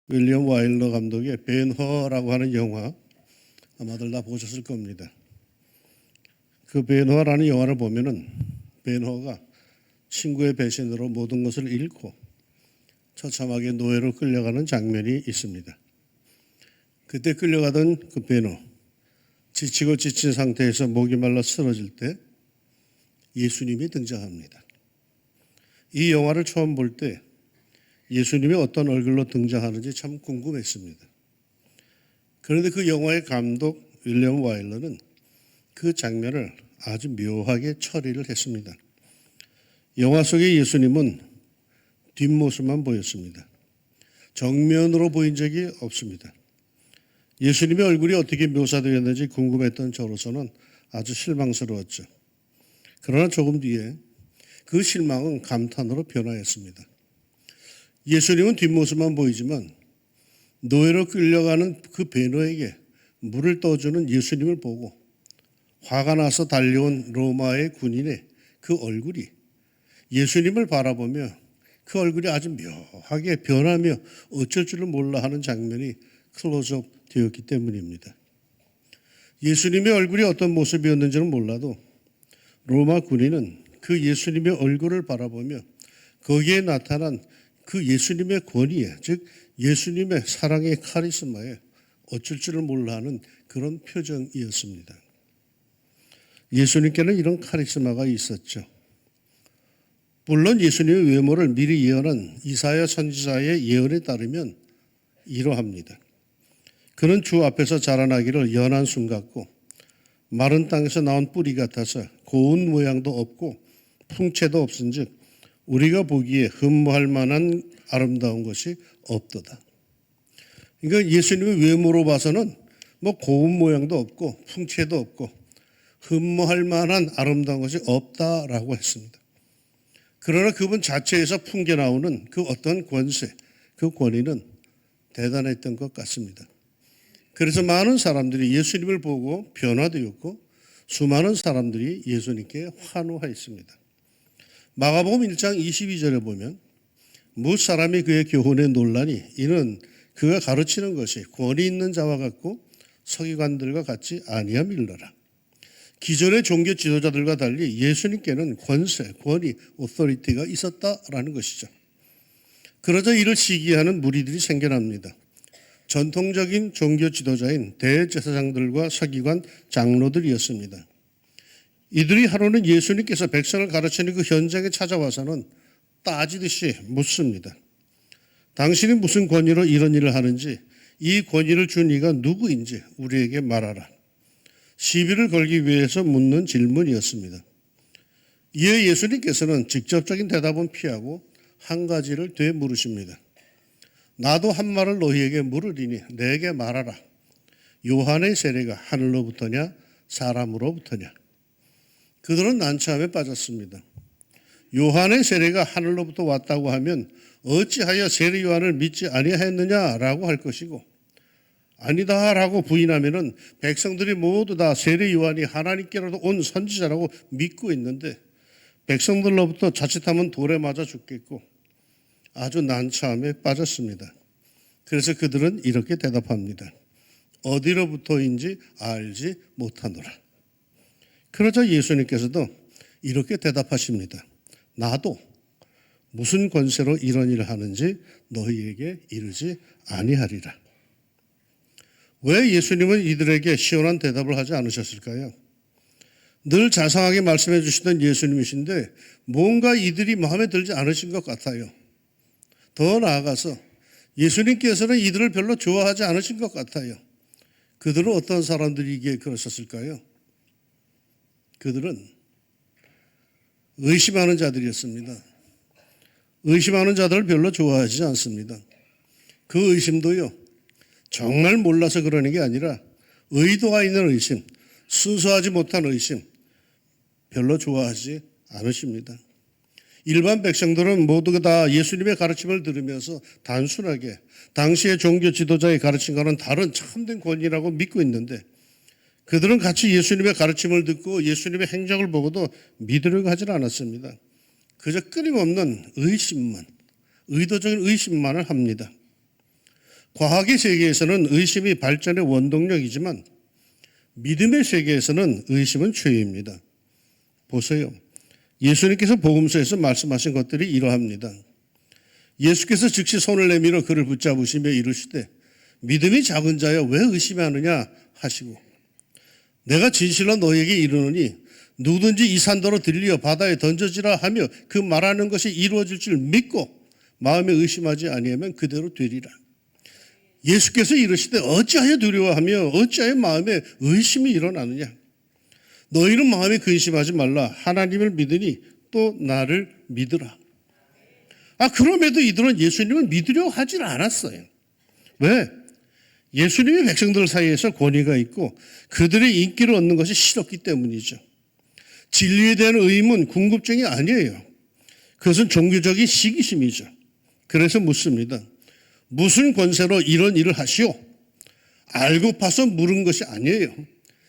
윌리엄 와일러 감독의 벤허라고 하는 영화 아마들 다 보셨을 겁니다. 그 벤허라는 영화를 보면은 벤허가 친구의 배신으로 모든 것을 잃고 처참하게 노예로 끌려가는 장면이 있습니다. 그때 끌려가던 그 벤허, 지치고 지친 상태에서 목이 말라 쓰러질 때 예수님이 등장합니다. 이 영화를 처음 볼 때 예수님이 어떤 얼굴로 등장하는지 참 궁금했습니다. 그런데 그 영화의 감독 윌리엄 와일러는 그 장면을 아주 묘하게 처리를 했습니다. 영화 속의 예수님은 뒷모습만 보였습니다. 정면으로 보인 적이 없습니다. 예수님의 얼굴이 어떻게 묘사되었는지 궁금했던 저로서는 아주 실망스러웠죠. 그러나 조금 뒤에 그 실망은 감탄으로 변화했습니다. 예수님은 뒷모습만 보이지만 노예로 끌려가는 그 벤허에게 물을 떠주는 예수님을 보고 화가 나서 달려온 로마의 군인의 그 얼굴이 예수님을 바라보며 그 얼굴이 아주 묘하게 변하며 어쩔 줄을 몰라 하는 장면이 클로즈업 되었기 때문입니다. 예수님의 얼굴이 어떤 모습이었는지는 몰라도 로마 군인은 그 예수님의 얼굴을 바라보며 거기에 나타난 그 예수님의 권위에, 즉 예수님의 사랑의 카리스마에 어쩔 줄을 몰라 하는 그런 표정이었습니다. 예수님께는 이런 카리스마가 있었죠. 물론 예수님의 외모를 미리 예언한 이사야 선지자의 예언에 따르면 이러합니다. 그는 주 앞에서 자라나기를 연한 순 같고 마른 땅에서 나온 뿌리 같아서 고운 모양도 없고 풍채도 없은즉 우리가 보기에 흠모할 만한 아름다운 것이 없도다. 그러니까 예수님의 외모로 봐서는 뭐 고운 모양도 없고 풍채도 없고 흠모할 만한 아름다운 것이 없다라고 했습니다. 그러나 그분 자체에서 풍겨나오는 그 어떤 권세, 그 권위는 대단했던 것 같습니다. 그래서 많은 사람들이 예수님을 보고 변화되었고 수많은 사람들이 예수님께 환호하였습니다. 마가복음 1장 22절에 보면 무엇 사람이 그의 교훈에 논라니 이는 그가 가르치는 것이 권위 있는 자와 같고 서기관들과 같지 아니함일러라. 기존의 종교 지도자들과 달리 예수님께는 권세, 권위, 오토리티가 있었다라는 것이죠. 그러자 이를 시기하는 무리들이 생겨납니다. 전통적인 종교 지도자인 대제사장들과 서기관, 장로들이었습니다. 이들이 하루는 예수님께서 백성을 가르치는 그 현장에 찾아와서는 따지듯이 묻습니다. 당신이 무슨 권위로 이런 일을 하는지 이 권위를 준 이가 누구인지 우리에게 말하라. 시비를 걸기 위해서 묻는 질문이었습니다. 이에 예수님께서는 직접적인 대답은 피하고 한 가지를 되물으십니다. 나도 한 말을 너희에게 물으리니 내게 말하라. 요한의 세례가 하늘로부터냐 사람으로부터냐. 그들은 난처함에 빠졌습니다. 요한의 세례가 하늘로부터 왔다고 하면 어찌하여 세례 요한을 믿지 아니하였느냐라고 할 것이고 아니다라고 부인하면은 백성들이 모두 다 세례 요한이 하나님께로부터 온 선지자라고 믿고 있는데 백성들로부터 자칫하면 돌에 맞아 죽겠고 아주 난처함에 빠졌습니다. 그래서 그들은 이렇게 대답합니다. 어디로부터인지 알지 못하노라. 그러자 예수님께서도 이렇게 대답하십니다. 나도 무슨 권세로 이런 일을 하는지 너희에게 이르지 아니하리라. 왜 예수님은 이들에게 시원한 대답을 하지 않으셨을까요? 늘 자상하게 말씀해 주시던 예수님이신데 뭔가 이들이 마음에 들지 않으신 것 같아요. 더 나아가서 예수님께서는 이들을 별로 좋아하지 않으신 것 같아요. 그들은 어떤 사람들이기에 그러셨을까요? 그들은 의심하는 자들이었습니다. 의심하는 자들을 별로 좋아하지 않습니다. 그 의심도요, 정말 몰라서 그러는 게 아니라 의도가 있는 의심, 순수하지 못한 의심, 별로 좋아하지 않으십니다. 일반 백성들은 모두 다 예수님의 가르침을 들으면서 단순하게 당시의 종교 지도자의 가르침과는 다른 참된 권위라고 믿고 있는데 그들은 같이 예수님의 가르침을 듣고 예수님의 행적을 보고도 믿으려고 하지 않았습니다. 그저 끊임없는 의심만, 의도적인 의심만을 합니다. 과학의 세계에서는 의심이 발전의 원동력이지만 믿음의 세계에서는 의심은 죄입니다. 보세요. 예수님께서 복음서에서 말씀하신 것들이 이러합니다. 예수께서 즉시 손을 내밀어 그를 붙잡으시며 이르시되 믿음이 작은 자여 왜 의심하느냐 하시고 내가 진실로 너에게 이르노니 누구든지 이 산더러 들리어 바다에 던져지라 하며 그 말하는 것이 이루어질 줄 믿고 마음에 의심하지 아니하면 그대로 되리라. 예수께서 이르시되 어찌하여 두려워하며 어찌하여 마음에 의심이 일어나느냐. 너희는 마음에 근심하지 말라. 하나님을 믿으니 또 나를 믿으라. 그럼에도 이들은 예수님을 믿으려 하질 않았어요. 왜? 예수님이 백성들 사이에서 권위가 있고 그들의 인기를 얻는 것이 싫었기 때문이죠. 진리에 대한 의문, 궁금증이 아니에요. 그것은 종교적인 시기심이죠. 그래서 묻습니다. 무슨 권세로 이런 일을 하시오? 알고 파서 물은 것이 아니에요.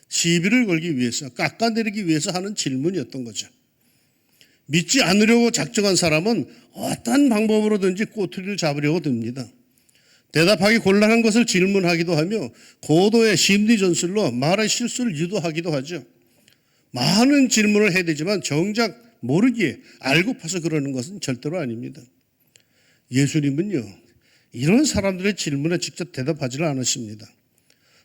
시비를 걸기 위해서, 깎아내리기 위해서 하는 질문이었던 거죠. 믿지 않으려고 작정한 사람은 어떤 방법으로든지 꼬투리를 잡으려고 듭니다. 대답하기 곤란한 것을 질문하기도 하며 고도의 심리 전술로 말의 실수를 유도하기도 하죠. 많은 질문을 해야 되지만 정작 모르기에 알고 파서 그러는 것은 절대로 아닙니다. 예수님은요, 이런 사람들의 질문에 직접 대답하지는 않으십니다.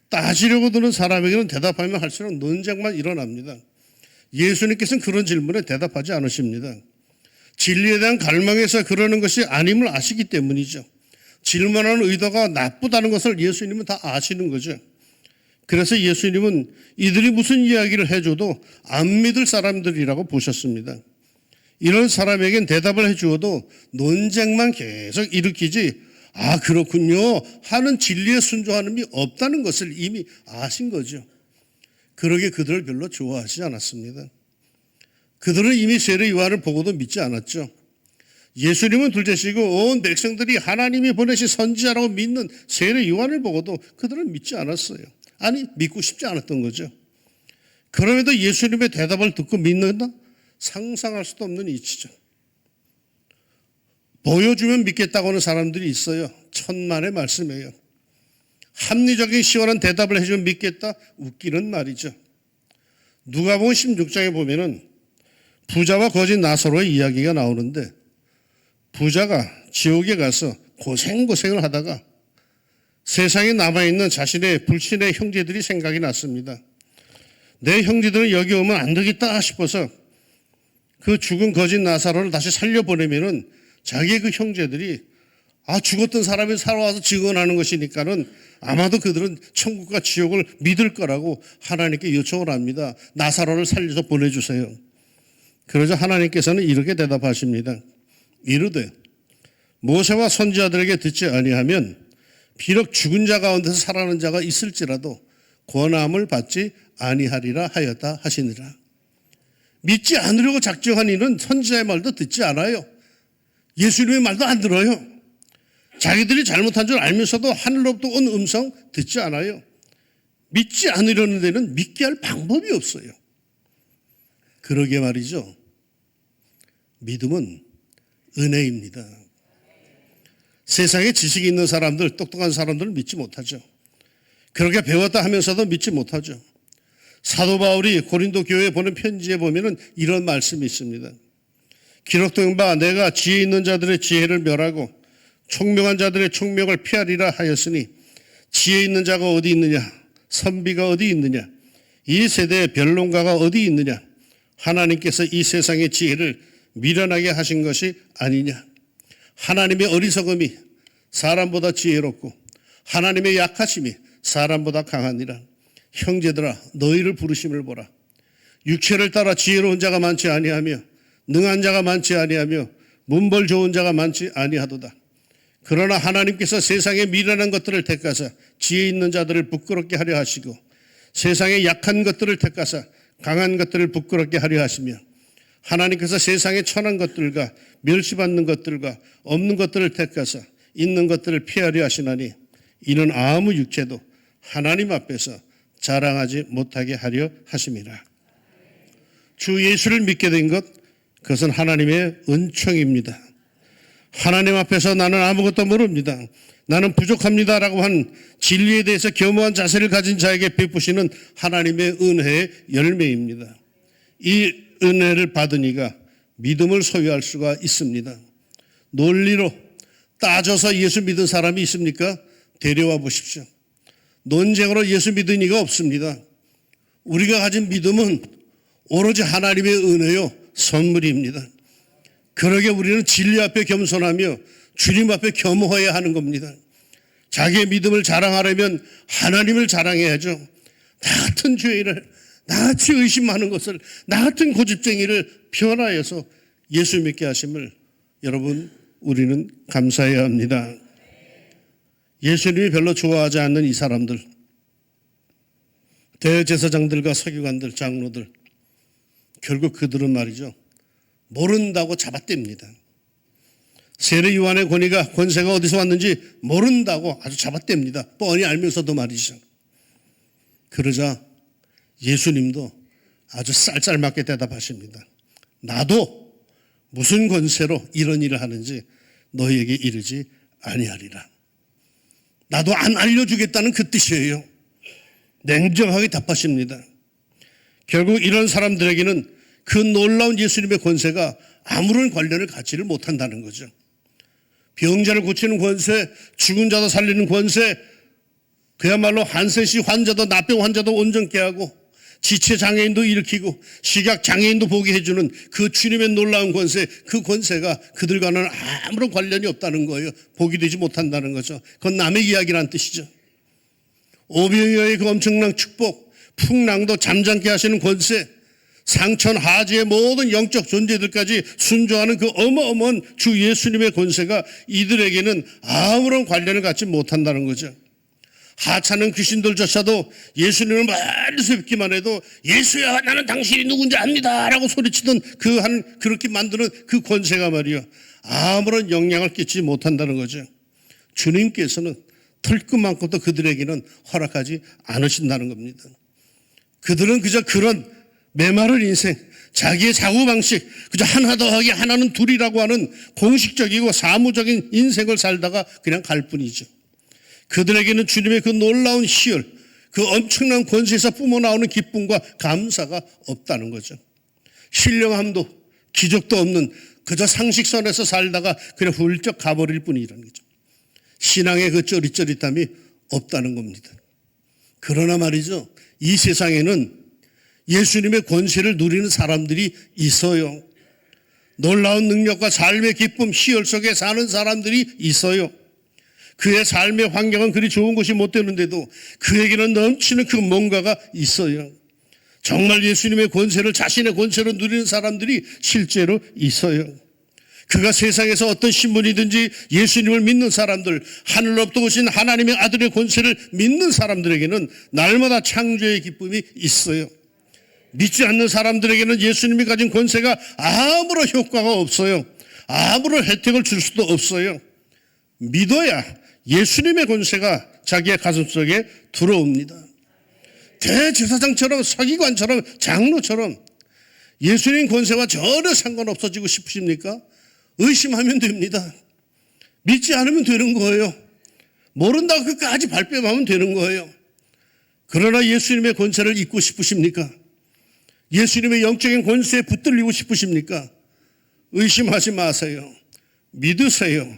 따지려고 드는 사람에게는 대답하면 할수록 논쟁만 일어납니다. 예수님께서는 그런 질문에 대답하지 않으십니다. 진리에 대한 갈망에서 그러는 것이 아님을 아시기 때문이죠. 질문하는 의도가 나쁘다는 것을 예수님은 다 아시는 거죠. 그래서 예수님은 이들이 무슨 이야기를 해줘도 안 믿을 사람들이라고 보셨습니다. 이런 사람에겐 대답을 해주어도 논쟁만 계속 일으키지 그렇군요 하는 진리에 순종하는 게 없다는 것을 이미 아신 거죠. 그러게 그들을 별로 좋아하시지 않았습니다. 그들은 이미 세례 요한을 보고도 믿지 않았죠. 예수님은 둘째시고 온 백성들이 하나님이 보내신 선지자라고 믿는 세례 요한을 보고도 그들은 믿지 않았어요. 믿고 싶지 않았던 거죠. 그럼에도 예수님의 대답을 듣고 믿는다? 상상할 수도 없는 이치죠. 보여주면 믿겠다고 하는 사람들이 있어요. 천만의 말씀이에요. 합리적인 시원한 대답을 해주면 믿겠다? 웃기는 말이죠. 누가복음 16장에 보면은 부자와 거지 나사로의 이야기가 나오는데 부자가 지옥에 가서 고생을 하다가 세상에 남아있는 자신의 불신의 형제들이 생각이 났습니다. 내 형제들은 여기 오면 안 되겠다 싶어서 그 죽은 거지 나사로를 다시 살려보내면은 자기의 그 형제들이 죽었던 사람이 살아와서 증언하는 것이니까는 아마도 그들은 천국과 지옥을 믿을 거라고 하나님께 요청을 합니다. 나사로를 살려서 보내주세요. 그러자 하나님께서는 이렇게 대답하십니다. 이르되 모세와 선지자들에게 듣지 아니하면 비록 죽은 자 가운데서 살아난 자가 있을지라도 권함을 받지 아니하리라 하였다 하시니라. 믿지 않으려고 작정한 이는 선지자의 말도 듣지 않아요. 예수님의 말도 안 들어요. 자기들이 잘못한 줄 알면서도 하늘로부터 온 음성 듣지 않아요. 믿지 않으려는 데는 믿게 할 방법이 없어요. 그러게 말이죠. 믿음은 은혜입니다. 세상에 지식이 있는 사람들, 똑똑한 사람들은 믿지 못하죠. 그렇게 배웠다 하면서도 믿지 못하죠. 사도 바울이 고린도 교회에 보낸 편지에 보면은 이런 말씀이 있습니다. 기록된 바 내가 지혜 있는 자들의 지혜를 멸하고 총명한 자들의 총명을 피하리라 하였으니 지혜 있는 자가 어디 있느냐? 선비가 어디 있느냐? 이 세대의 변론가가 어디 있느냐? 하나님께서 이 세상의 지혜를 미련하게 하신 것이 아니냐? 하나님의 어리석음이 사람보다 지혜롭고 하나님의 약하심이 사람보다 강하니라. 형제들아 너희를 부르심을 보라. 육체를 따라 지혜로운 자가 많지 아니하며 능한 자가 많지 아니하며 문벌 좋은 자가 많지 아니하도다. 그러나 하나님께서 세상에 미련한 것들을 택하사 지혜 있는 자들을 부끄럽게 하려 하시고 세상에 약한 것들을 택하사 강한 것들을 부끄럽게 하려 하시며 하나님께서 세상에 천한 것들과 멸시받는 것들과 없는 것들을 택하사 있는 것들을 피하려 하시나니 이는 아무 육체도 하나님 앞에서 자랑하지 못하게 하려 하심이라. 주 예수를 믿게 된 것, 그것은 하나님의 은총입니다. 하나님 앞에서 나는 아무것도 모릅니다. 나는 부족합니다라고 한 진리에 대해서 겸허한 자세를 가진 자에게 베푸시는 하나님의 은혜의 열매입니다. 이 은혜를 받은 이가 믿음을 소유할 수가 있습니다. 논리로 따져서 예수 믿은 사람이 있습니까? 데려와 보십시오. 논쟁으로 예수 믿은 이가 없습니다. 우리가 가진 믿음은 오로지 하나님의 은혜요 선물입니다. 그러게 우리는 진리 앞에 겸손하며 주님 앞에 겸허해야 하는 겁니다. 자기의 믿음을 자랑하려면 하나님을 자랑해야죠. 나 같은 죄인을, 나같이 의심 많은 것을, 나 같은 고집쟁이를 변화해서 예수 믿게 하심을 여러분 우리는 감사해야 합니다. 예수님이 별로 좋아하지 않는 이 사람들, 대제사장들과 서기관들, 장로들, 결국 그들은 말이죠, 모른다고 잡아댑니다. 세례 요한의 권세가 어디서 왔는지 모른다고 아주 잡아댑니다. 뻔히 알면서도 말이죠. 그러자 예수님도 아주 쌀쌀맞게 대답하십니다. 나도 무슨 권세로 이런 일을 하는지 너희에게 이르지 아니하리라. 나도 안 알려주겠다는 그 뜻이에요. 냉정하게 답하십니다. 결국 이런 사람들에게는 그 놀라운 예수님의 권세가 아무런 관련을 갖지를 못한다는 거죠. 병자를 고치는 권세, 죽은 자도 살리는 권세, 그야말로 한센시 환자도 나병 환자도 온전케 하고 지체 장애인도 일으키고 시각 장애인도 보게 해주는 그 주님의 놀라운 권세, 그 권세가 그들과는 아무런 관련이 없다는 거예요. 보게 되지 못한다는 거죠. 그건 남의 이야기란 뜻이죠. 오병이어의 그 엄청난 축복, 풍랑도 잠잠케 하시는 권세, 상천 하지의 모든 영적 존재들까지 순종하는 그 어마어마한 주 예수님의 권세가 이들에게는 아무런 관련을 갖지 못한다는 거죠. 하찮은 귀신들조차도 예수님을 멀리서 뵙기만 해도 예수야 나는 당신이 누군지 압니다 라고 소리치던 그렇게 만드는 그 권세가 말이요 아무런 영향을 끼치지 못한다는 거죠. 주님께서는 털끝만큼도 그들에게는 허락하지 않으신다는 겁니다. 그들은 그저 그런 메마른 인생, 자기의 사고방식, 그저 하나 더하기 하나는 둘이라고 하는 공식적이고 사무적인 인생을 살다가 그냥 갈 뿐이죠. 그들에게는 주님의 그 놀라운 희열, 그 엄청난 권세에서 뿜어나오는 기쁨과 감사가 없다는 거죠. 신령함도 기적도 없는 그저 상식선에서 살다가 그냥 훌쩍 가버릴 뿐이라는 거죠. 신앙의 그 쩌릿쩌릿함이 없다는 겁니다. 그러나 말이죠, 이 세상에는 예수님의 권세를 누리는 사람들이 있어요. 놀라운 능력과 삶의 기쁨, 희열 속에 사는 사람들이 있어요. 그의 삶의 환경은 그리 좋은 것이 못 되는데도 그에게는 넘치는 그 뭔가가 있어요. 정말 예수님의 권세를 자신의 권세로 누리는 사람들이 실제로 있어요. 그가 세상에서 어떤 신분이든지 예수님을 믿는 사람들, 하늘로부터 오신 하나님의 아들의 권세를 믿는 사람들에게는 날마다 창조의 기쁨이 있어요. 믿지 않는 사람들에게는 예수님이 가진 권세가 아무런 효과가 없어요. 아무런 혜택을 줄 수도 없어요. 믿어야 예수님의 권세가 자기의 가슴속에 들어옵니다. 대제사장처럼 서기관처럼 장로처럼 예수님 권세와 전혀 상관없어지고 싶으십니까? 의심하면 됩니다. 믿지 않으면 되는 거예요. 모른다고 끝까지 발뺌하면 되는 거예요. 그러나 예수님의 권세를 잊고 싶으십니까? 예수님의 영적인 권세에 붙들리고 싶으십니까? 의심하지 마세요. 믿으세요.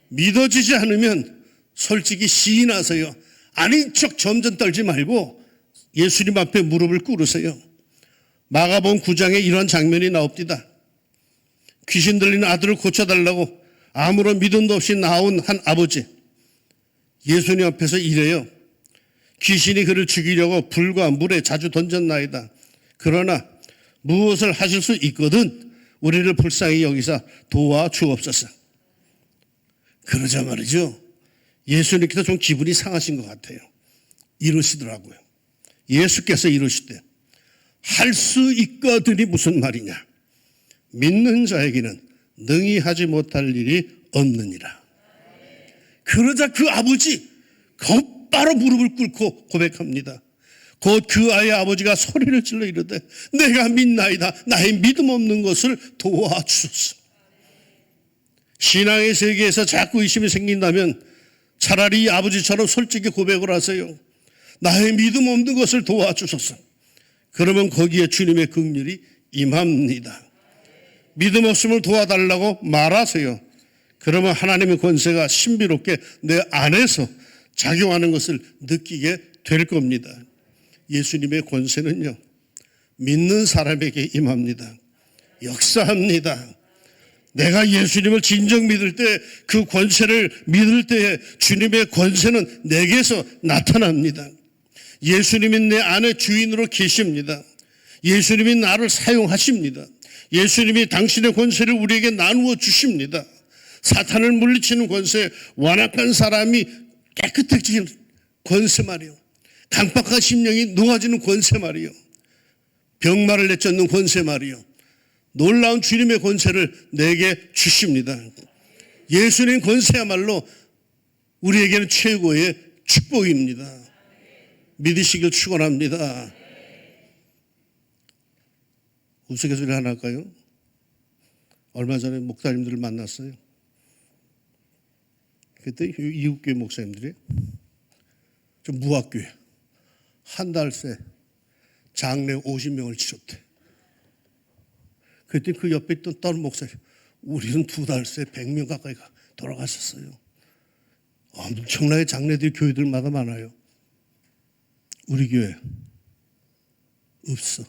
믿어지지 않으면 솔직히 시인하세요. 아닌 척 점점 떨지 말고 예수님 앞에 무릎을 꿇으세요. 마가복음 9장에 이런 장면이 나옵니다. 귀신 들린 아들을 고쳐달라고 아무런 믿음도 없이 나온 한 아버지, 예수님 앞에서 이래요. 귀신이 그를 죽이려고 불과 물에 자주 던졌나이다. 그러나 무엇을 하실 수 있거든 우리를 불쌍히 여기사 도와주옵소서. 그러자 말이죠, 예수님께서 좀 기분이 상하신 것 같아요. 이러시더라고요. 예수께서 이러시대, 할 수 있거든이 무슨 말이냐. 믿는 자에게는 능히 하지 못할 일이 없느니라. 그러자 그 아버지 곧바로 무릎을 꿇고 고백합니다. 곧 그 아이의 아버지가 소리를 질러 이르되 내가 믿나이다. 나의 믿음 없는 것을 도와주소서. 신앙의 세계에서 자꾸 의심이 생긴다면 차라리 아버지처럼 솔직히 고백을 하세요. 나의 믿음 없는 것을 도와주소서. 그러면 거기에 주님의 긍휼이 임합니다. 믿음 없음을 도와달라고 말하세요. 그러면 하나님의 권세가 신비롭게 내 안에서 작용하는 것을 느끼게 될 겁니다. 예수님의 권세는요, 믿는 사람에게 임합니다. 역사합니다. 내가 예수님을 진정 믿을 때, 그 권세를 믿을 때에 주님의 권세는 내게서 나타납니다. 예수님이 내 안에 주인으로 계십니다. 예수님이 나를 사용하십니다. 예수님이 당신의 권세를 우리에게 나누어 주십니다. 사탄을 물리치는 권세, 완악한 사람이 깨끗해지는 권세 말이요. 강박한 심령이 녹아지는 권세 말이요. 병마를 내쫓는 권세 말이요. 놀라운 주님의 권세를 내게 주십니다. 예수님 권세야말로 우리에게는 최고의 축복입니다. 믿으시길 축원합니다. 우스갯소리 하나 할까요? 얼마 전에 목사님들을 만났어요. 그때 이웃교회 목사님들이 좀 무학교회 한 달 새 장례 50명을 치렀대. 그때 그 옆에 있던 다른 목사님, 우리는 2달 새 100명 가까이 돌아가셨어요. 엄청나게 장례들이 교회들마다 많아요. 우리 교회 없어.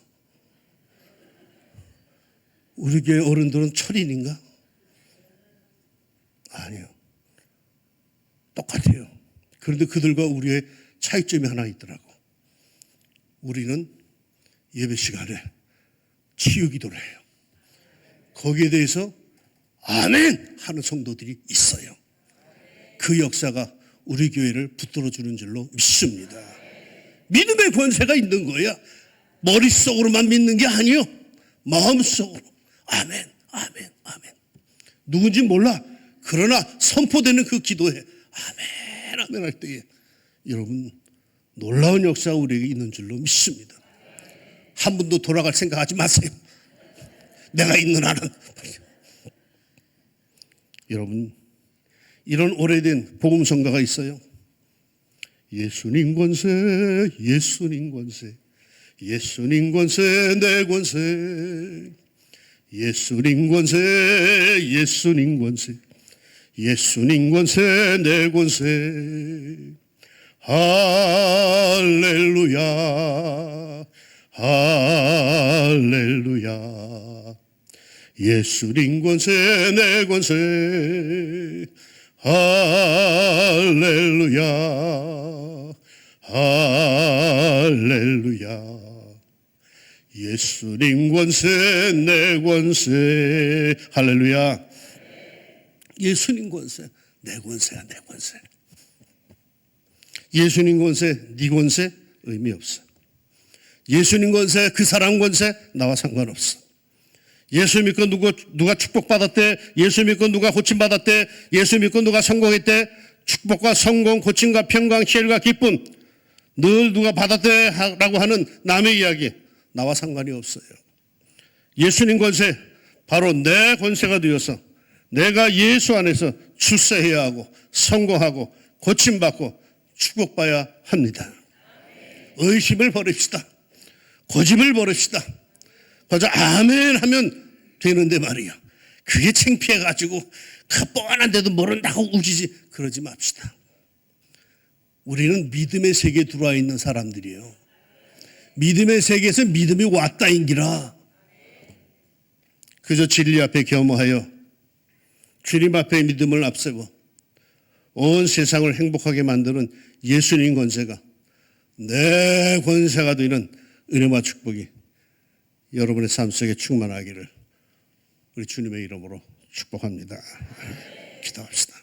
우리 교회 어른들은 철인인가? 아니요. 똑같아요. 그런데 그들과 우리의 차이점이 하나 있더라고. 우리는 예배 시간에 치유 기도를 해요. 거기에 대해서 아멘 하는 성도들이 있어요. 그 역사가 우리 교회를 붙들어 주는 줄로 믿습니다. 믿음의 권세가 있는 거야. 머릿속으로만 믿는 게 아니요, 마음속으로. 아멘, 아멘, 아멘. 누군지 몰라. 그러나 선포되는 그 기도에 아멘, 아멘 할 때에 여러분 놀라운 역사가 우리에게 있는 줄로 믿습니다. 한 분도 돌아갈 생각하지 마세요. 내가 있는 한은. 여러분, 이런 오래된 복음성가가 있어요. 예수님 권세, 예수님 권세, 예수님 권세, 내 권세. 예수님 권세, 예수님 권세, 예수님 권세, 내 권세. 할렐루야, 할렐루야. 예수님 권세, 내 권세. 할렐루야, 할렐루야. 예수님 권세, 내 권세. 할렐루야. 예수님 권세, 내 권세야, 내 권세. 예수님 권세, 네 권세 의미 없어. 예수님 권세, 그 사람 권세 나와 상관없어. 예수 믿고 누가 축복받았대, 예수 믿고 누가 고침받았대, 예수 믿고 누가 성공했대. 축복과 성공, 고침과 평강, 희열과 기쁨 늘 누가 받았대 라고 하는 남의 이야기 나와 상관이 없어요. 예수님 권세, 바로 내 권세가 되어서 내가 예수 안에서 출세해야 하고 성공하고 고침받고 축복받아야 합니다. 의심을 버립시다. 고집을 버립시다. 그저 아멘 하면 되는데 말이야. 그게 창피해가지고 그 뻔한데도 모른다고 우기지 그러지 맙시다. 우리는 믿음의 세계에 들어와 있는 사람들이에요. 믿음의 세계에서 믿음이 왔다인기라. 그저 진리 앞에 겸허하여 주님 앞에 믿음을 앞세고 온 세상을 행복하게 만드는 예수님 권세가 내 권세가 되는 은혜와 축복이 여러분의 삶 속에 충만하기를 우리 주님의 이름으로 축복합니다. 기도합시다.